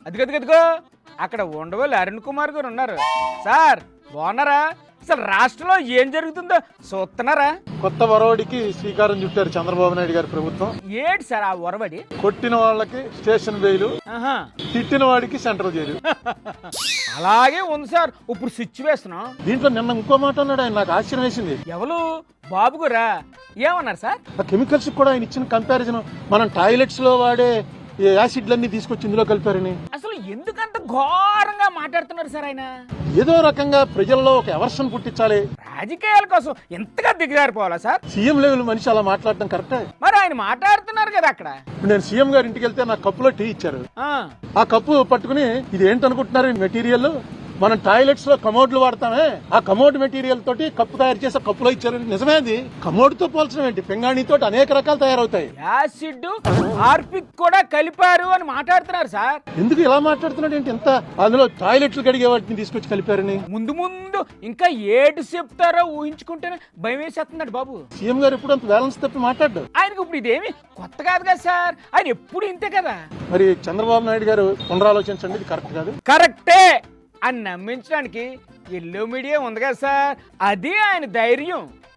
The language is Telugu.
అదిగదిగదిగో అక్కడ ఉండవల్లి అరుణ్ కుమార్ గారు ఉన్నారు. సార్ బాగున్నారా? అసలు రాష్ట్రంలో ఏం జరుగుతుందో చూస్తున్నారా? కొత్త వరవడికి శ్రీకారం చుట్టారు చంద్రబాబు నాయుడు గారి ప్రభుత్వం. ఏంటి సార్ ఆ ఒరవడి? కొట్టిన వాళ్ళకి స్టేషన్ బెయిల్, ఆహా. తిట్టిన వాడికి సెంట్రల్ జైలు. అలాగే ఉంది సార్ ఇప్పుడు సిచ్యువేషన్. దీంట్లో నిన్న ఇంకో మాట అన్నాడు ఆయన, నాకు ఆశ్చర్యం వేసింది. ఎవరు? బాబు గారా? ఏమన్నారు సార్? ఆ కెమికల్స్ కూడా ఆయన ఇచ్చిన కంపారిజన్, మనం టాయిలెట్స్ లో వాడే యాసిడ్లన్నీ తీసుకొచ్చి ఇందులో కలిపారని. అసలు ఎందుకంత ఘోరంగా మాట్లాడుతున్నారు సార్ ఆయన? ఏదో రకంగా ప్రజల్లో ఒక ఎవర్షన్ పుట్టించాలి. రాజకీయాల కోసం ఎంతగా దిగజారిపోవాలా సార్? సీఎం లెవెల్ మనిషి అలా మాట్లాడడం కరెక్టే. మరి ఆయన మాట్లాడుతున్నారు కదా అక్కడ. ఇప్పుడు నేను సీఎం గారి ఇంటికి వెళ్తే నాకు కప్పులో టీ ఇచ్చారు. ఆ, ఆ కప్పు పట్టుకుని ఇది ఏంటనుకుంటున్నారు మెటీరియల్, మనం టాయిలెట్స్ లో కమోడ్లు వాడతామే, ఆ కమోడ్ మెటీరియల్ తోటి కప్పు తయారు చేసే కప్పులో ఇచ్చారు. నిజమే, అది కమోడ్ తో పోల్చడం ఏంటి, పింగాణి తోటి అనేక రకాలు తయారవుతాయి. యాసిడ్ హార్పిక్ కూడా కలిపారు అని మాట్లాడుతున్నారు సార్. ఎందుకు ఇలా మాట్లాడుతున్నాడు ఏంటి? ఎంత అందులో టాయిలెట్లు కడిగే వాటిని తీసుకొచ్చి కలిపారని. ముందు ముందు ఇంకా ఏడు చెప్తారో ఊహించుకుంటేనే భయం వేసేస్తున్నాడు బాబు. సీఎం గారు ఎప్పుడు అంత బ్యాలెన్స్ తప్పి మాట్లాడ్డు. ఆయనకు ఇప్పుడు ఇదేమి కొత్త కాదు కదా సార్, ఆయన ఎప్పుడు ఇంతే కదా. మరి చంద్రబాబు నాయుడు గారు పునరాలోచించండి, ఇది కరెక్ట్ కాదు. కరెక్టే అని నమ్మించడానికి ఎల్లో మీడియా ఉంది కదా సార్, అది ఆయన ధైర్యం.